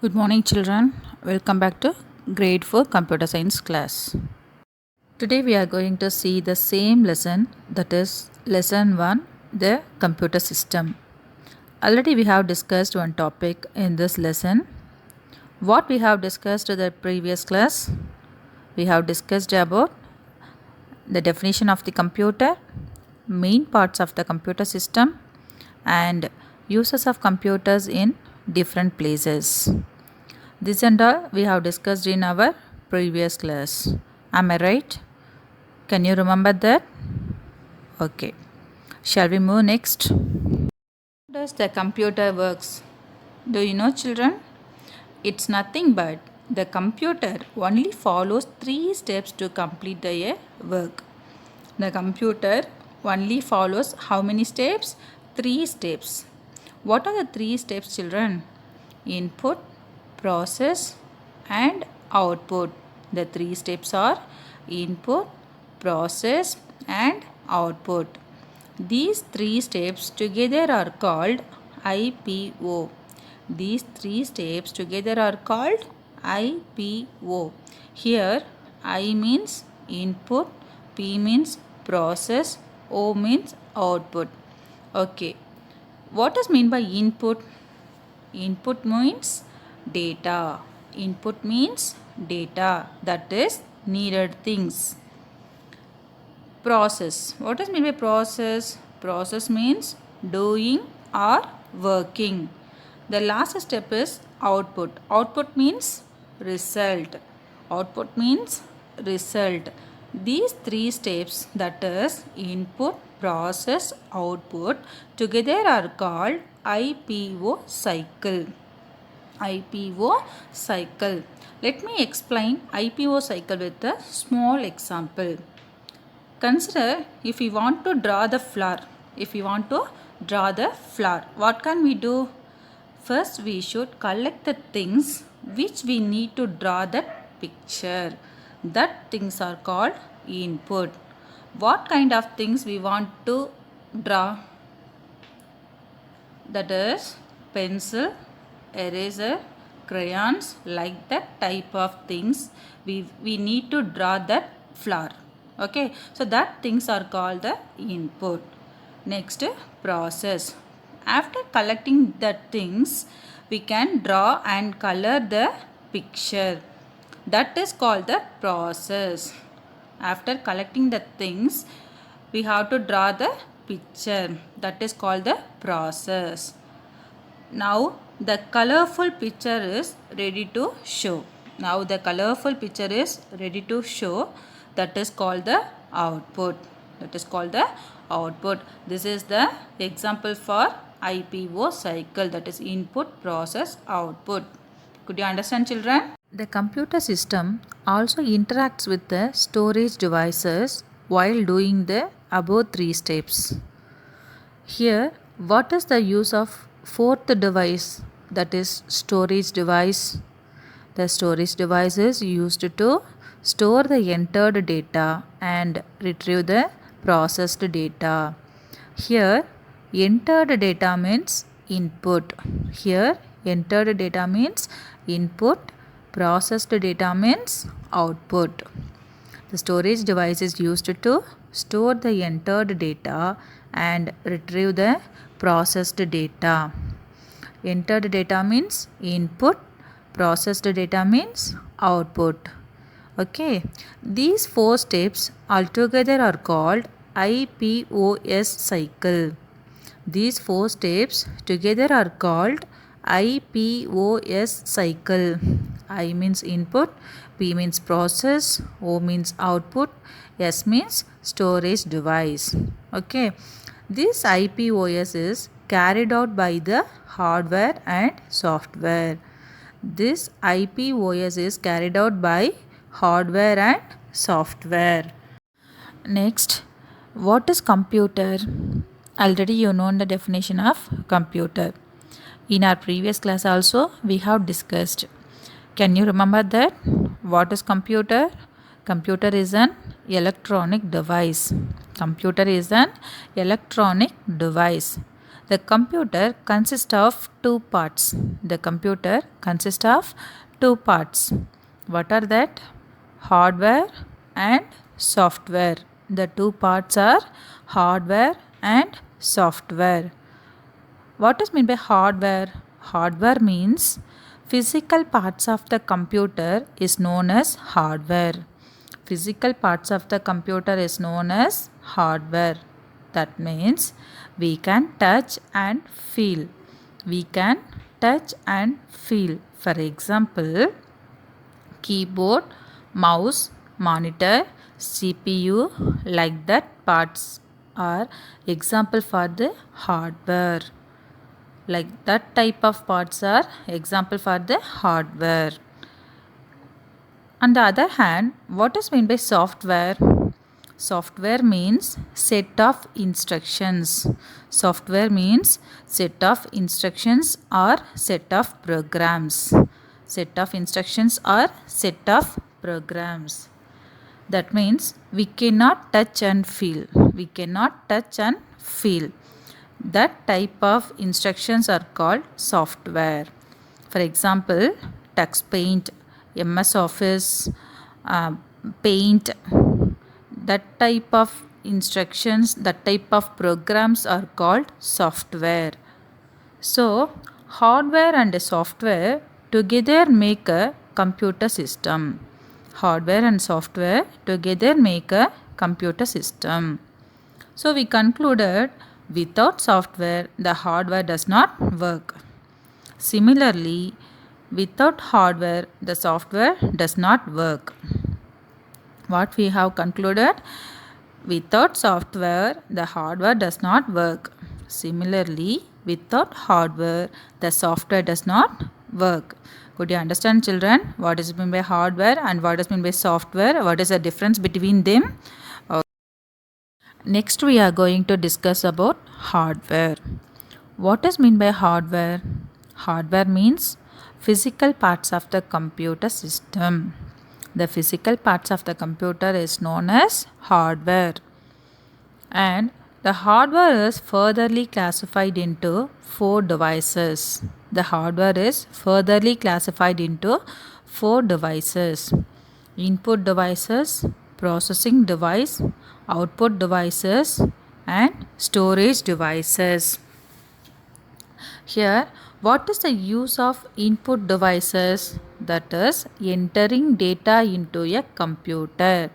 Good morning, children. Welcome back to grade 4 computer science class. Today we are going to see the same lesson, that is lesson 1, the computer system. Already we have discussed one topic in this lesson. What we have discussed in the previous class? We have discussed about the definition of the computer, main parts of the computer system, and uses of computers in different places. This and all we have discussed in our previous class. Am I right? Can you remember that? Okay. Shall we move next? How does the computer works? Do you know, children? It's nothing but the computer only follows 3 steps to complete the work. The computer only follows how many steps? 3 steps. What are the 3 steps, children? Input, process, and output. The 3 steps are input, process, and output. These 3 steps together are called IPO. These 3 steps together are called IPO. Here I means input, P means process, O means output. Okay. What is mean by input? Input means data. Input means data, that is needed things. Process. What is mean by process? Process means doing or working. The last step is output. Output means result. Output means result. These 3 steps, that is input, process, output, together are called IPO cycle. IPO cycle. Let me explain IPO cycle with a small example. Consider if we want to draw the flower. What can we do? First, we should collect the things which we need to draw that picture. That things are called input. What kind of things we want to draw? That is pencil, eraser, crayons, like that type of things we need to draw that flower. Okay, so that things are called the input. Next, process. After collecting the things, we can draw and color the picture. That is called the process. After collecting the things, we have to draw the picture. That is called the process. Now the colorful picture is ready to show. That is called the output. This is the example for IPO cycle, that is input, process, output. Could you understand, children? The computer system also interacts with the storage devices while doing the above 3 steps. Here, what is the use of fourth device, that is storage device? The storage device is used to store the entered data and retrieve the processed data. Here, entered data means input. Processed data means output. The storage device is used to store the entered data and retrieve the processed data. Entered data means input, processed data means output. Okay, these 4 steps altogether are called IPOS cycle. These 4 steps together are called IPOS cycle. I means input, P means process, O means output, S means storage device. Okay, this IPOS is carried out by the hardware and software. This IPOS is carried out by hardware and software. Next, what is computer? Already you know the definition of computer. In our previous class also we have discussed. Can you remember that? What is computer? Computer is an electronic device. The computer consists of two parts. The computer consists of two parts. What are that? Hardware and software. The two parts are hardware and software. What is meant by hardware? Hardware means physical parts of the computer is known as hardware. Physical parts of the computer is known as hardware. That means we can touch and feel. We can touch and feel. For example, keyboard, mouse, monitor, CPU, like that parts are example for the hardware. Like that type of parts are example for the hardware. On the other hand, what is meant by software? Software means set of instructions. Software means set of instructions or set of programs. Set of instructions or set of programs. That means we cannot touch and feel. We cannot touch and feel. That type of instructions are called software. For example, TuxPaint, MS Office, Paint, that type of instructions, that type of programs are called software. So, hardware and software together make a computer system. Hardware and software together make a computer system. So, we concluded without software, the hardware does not work. Similarly, without hardware, the software does not work. What we have concluded? Without software, the hardware does not work. Similarly, without hardware, the software does not work. Could you understand, children, what is meant by hardware and what is meant by software? What is the difference between them? Next, we are going to discuss about hardware. What is meant by hardware? Hardware means physical parts of the computer system. The physical parts of the computer is known as hardware. And the hardware is furtherly classified into four devices. The hardware is furtherly classified into four devices: input devices, processing device, output devices, and storage devices. Here, what is the use of input devices? That is entering data into a computer.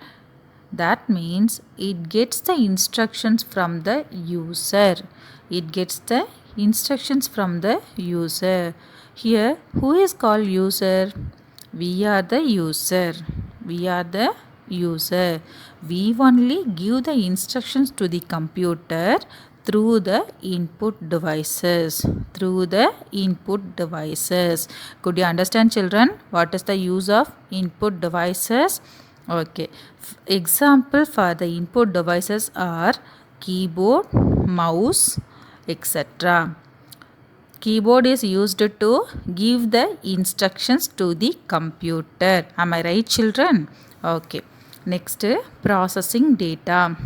That means it gets the instructions from the user. It gets the instructions from the user. Here, who is called user? We are the user. We are the user. We only give the instructions to the computer through the input devices. Through the input devices. Could you understand, children, what is the use of input devices? Okay. Example for the input devices are keyboard, mouse, etc. Keyboard is used to give the instructions to the computer. Am I right, children? Okay. Next, processing data.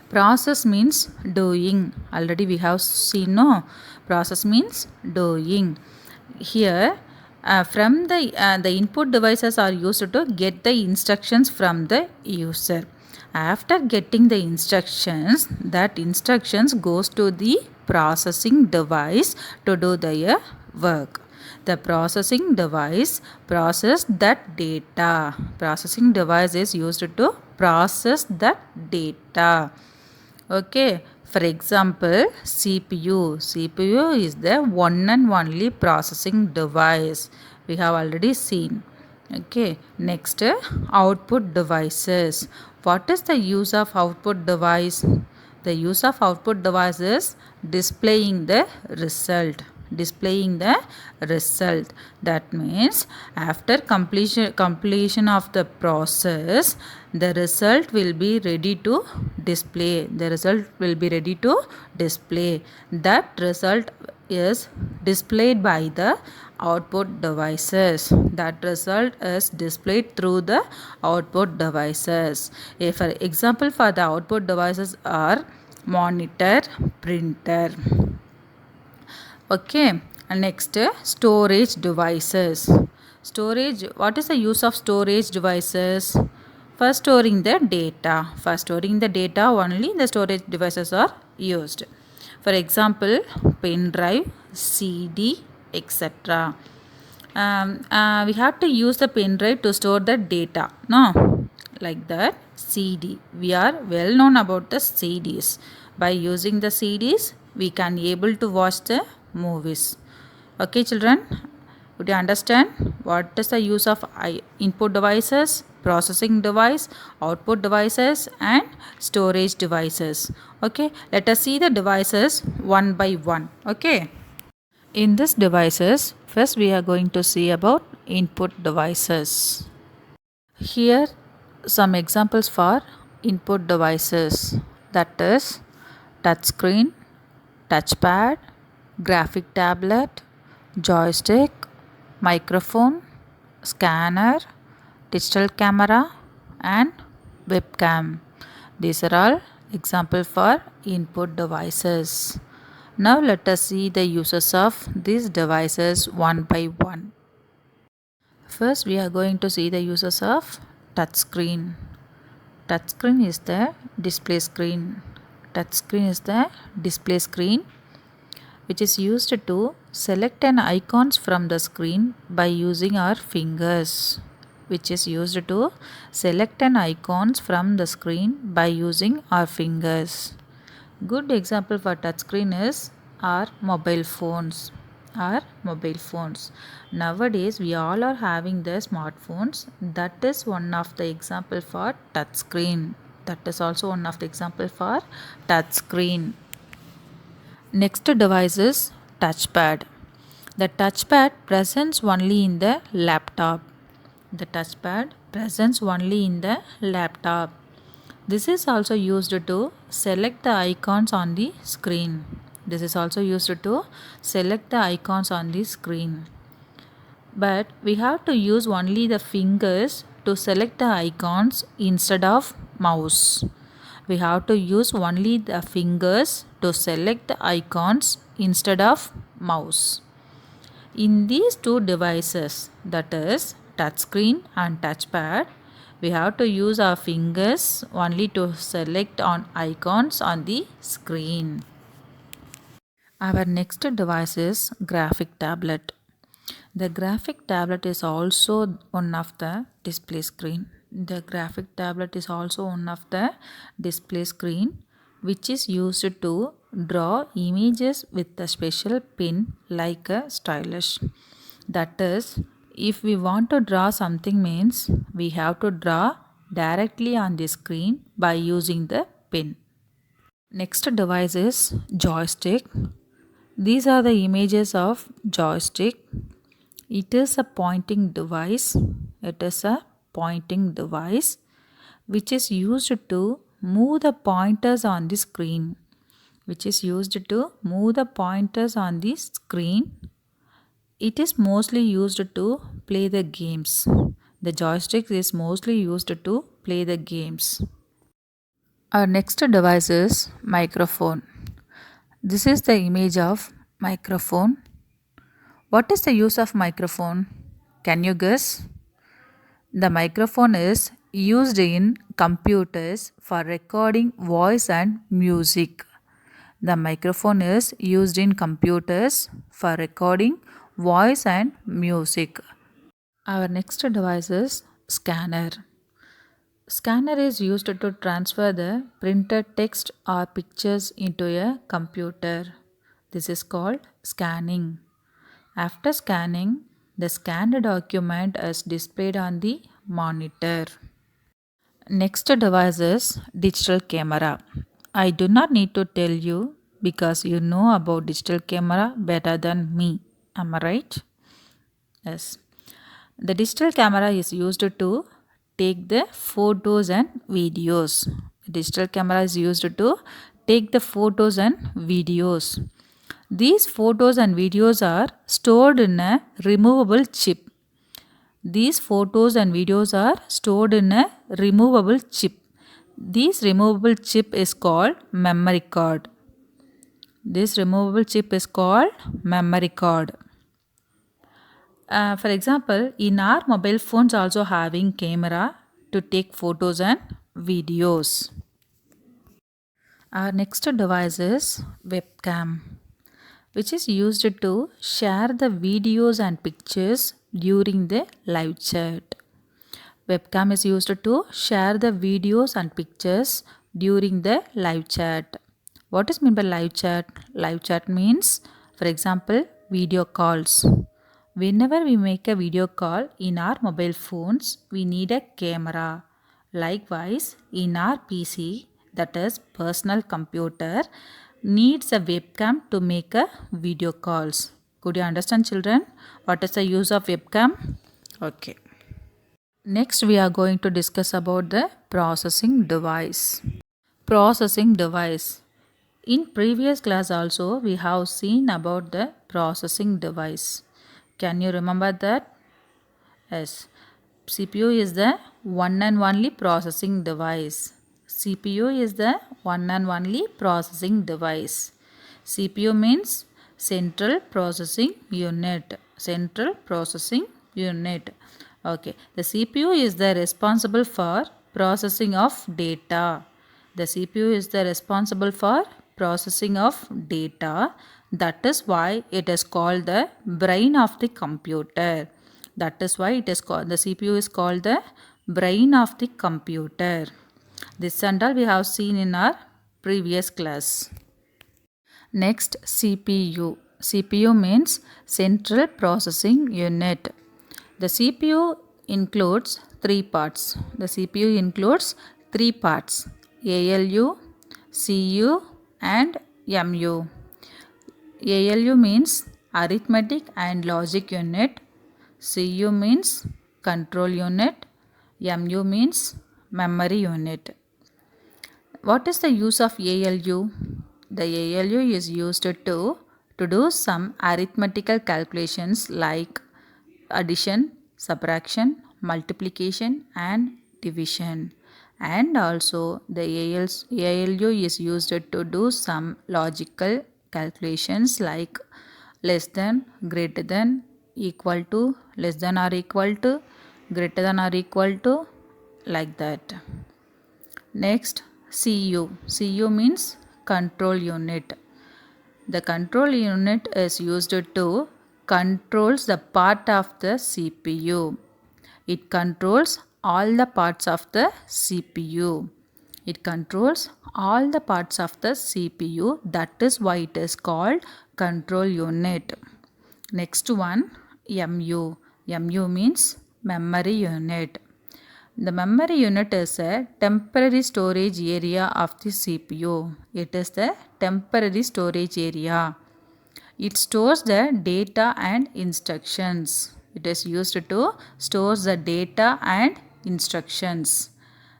Process means doing. Already we have seen, no? Process means doing. Here, from the input devices are used to get the instructions from the user. After getting the instructions, that instructions goes to the processing device to do their work. The processing device process that data. Processing device is used to process that data. Okay. For example, CPU. CPU is the one and only processing device. We have already seen. Okay. Next, output devices. What is the use of output device? The use of output device is displaying the result. Displaying the result. That means after completion of the process, the result will be ready to display. The result will be ready to display. That result is displayed by the output devices. That result is displayed through the output devices. For example, for the output devices are monitor, printer. Okay, and next storage devices. Storage, what is the use of storage devices? For storing the data. For storing the data only the storage devices are used. For example, pen drive, CD, etc. We have to use the pen drive to store the data. No, like that. CD. We are well known about the CDs. By using the CDs, we can able to watch the movies. Okay, children. Would you understand what is the use of input devices, processing device, output devices, and storage devices? Okay, let us see the devices one by one. Okay. In this devices, first we are going to see about input devices. Here some examples for input devices, that is touchscreen, touchpad, graphic tablet, joystick, microphone, scanner, digital camera and webcam. These are all examples for input devices. Now let us see the uses of these devices one by one. First we are going to see the uses of touchscreen. Touchscreen is the display screen. Touchscreen is the display screen which is used to select an icons from the screen by using our fingers. Which is used to select an icons from the screen by using our fingers. Good example for touchscreen is our mobile phones. Nowadays we all are having the smartphones. That is one of the example for touchscreen. That is also one of the example for touchscreen. Next device is touchpad. The touchpad presents only in the laptop. The touchpad presents only in the laptop. This is also used to select the icons on the screen. This is also used to select the icons on the screen. But we have to use only the fingers to select the icons instead of mouse. We have to use only the fingers to select the icons instead of mouse. In these two devices, that is touchscreen and touchpad, we have to use our fingers only to select on icons on the screen. Our next device is graphic tablet. The graphic tablet is also one of the display screen. The graphic tablet is also one of the display screen which is used to draw images with a special pen like a stylus. That is, if we want to draw something means we have to draw directly on the screen by using the pen. Next device is joystick. These are the images of joystick. It is a pointing device. It is a pointing device which is used to move the pointers on the screen. Which is used to move the pointers on the screen. It is mostly used to play the games. The joystick is mostly used to play the games. Our next device is microphone. This is the image of microphone. What is the use of microphone? Can you guess? The microphone is used in computers for recording voice and music. The microphone is used in computers for recording voice and music. Our next device is scanner. Scanner is used to transfer the printed text or pictures into a computer. This is called scanning. After scanning, the scanned document is displayed on the monitor. Next device is digital camera. I do not need to tell you because you know about digital camera better than me. Am I right? Yes. The digital camera is used to take the photos and videos. Digital camera is used to take the photos and videos. These photos and videos are stored in a removable chip. These photos and videos are stored in a removable chip. This removable chip is called memory card. This removable chip is called memory card. For example, in our mobile phones also having camera to take photos and videos. Our next device is webcam, which is used to share the videos and pictures during the live chat. Webcam is used to share the videos and pictures during the live chat. What is meant by live chat? Live chat means, for example, video calls. Whenever we make a video call in our mobile phones, we need a camera. Likewise, in our PC, that is personal computer, needs a webcam to make a video calls. Could you understand, children? What is the use of webcam? Okay. Next, we are going to discuss about the processing device. Processing device. In previous class also, we have seen about the processing device. Can you remember that? Yes. CPU is the one and only processing device. CPU is the one and only processing device. CPU means Central Processing Unit. Central Processing Unit. Okay. The CPU is the responsible for processing of data. The CPU is the responsible for processing of data. That is why it is called the brain of the computer. That is why it is called, the CPU is called the brain of the computer. This and all we have seen in our previous class. Next, CPU. CPU means Central Processing Unit. The CPU includes three parts. The CPU includes three parts: ALU, CU and MU. ALU means Arithmetic and Logic Unit. CU means Control Unit. MU means Memory Unit. What is the use of ALU? The ALU is used to do some arithmetical calculations like addition, subtraction, multiplication and division. And also the ALU is used to do some logical calculations like less than, greater than, equal to, less than or equal to, greater than or equal to, like that. Next, CU. CU means Control Unit. The control unit is used to controls the part of the CPU. It controls all the parts of the CPU. It controls all the parts of the CPU. That is why it is called control unit. Next one, MU. MU means memory unit. The memory unit is a temporary storage area of the CPU. It is the temporary storage area. It stores the data and instructions. It is used to store the data and instructions.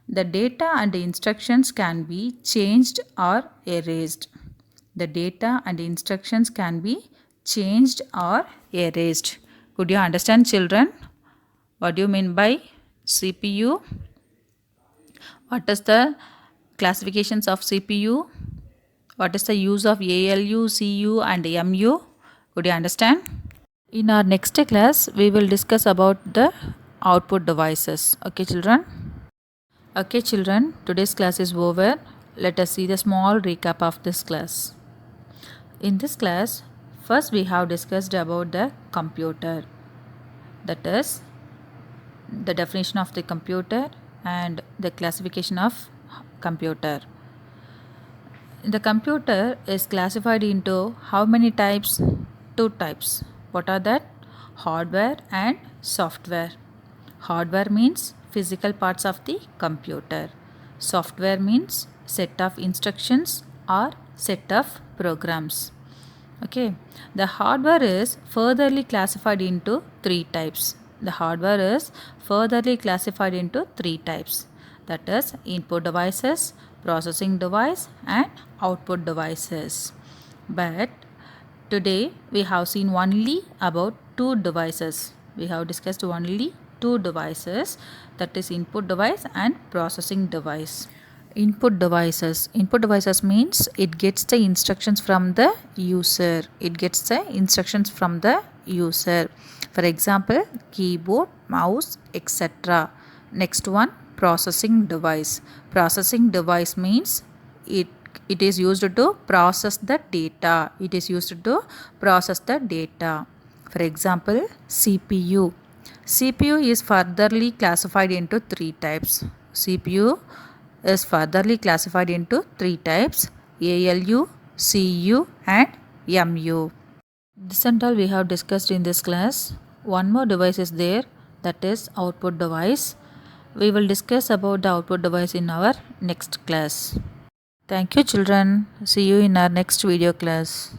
The data and instructions can be changed or erased. The data and instructions can be changed or erased. Could you understand, children? What do you mean by CPU? What is the classifications of CPU? What is the use of ALU, CU and MU? Could you understand? In our next class, we will discuss about the output devices. Okay, children? Okay, children, today's class is over. Let us see the small recap of this class. In this class, first we have discussed about the computer. That is, the definition of the computer and the classification of computer. The computer is classified into how many types? Two types. What are that? Hardware and software. Hardware means physical parts of the computer. Software means set of instructions or set of programs. Okay. The hardware is furtherly classified into three types. The hardware is furtherly classified into three types. That is input devices, processing device and output devices. But today we have seen only about two devices. We have discussed only two devices, that is input device and processing device. Input devices means it gets the instructions from the user. For example, keyboard, mouse, etc. Next one, processing device means it it is used to process the data. For example, CPU is furtherly classified into three types. CPU is furtherly classified into three types: ALU, CU and MU. This and all we have discussed in this class. One more device is there, that is output device. We will discuss about the output device in our next class. Thank you children. See you in our next video class.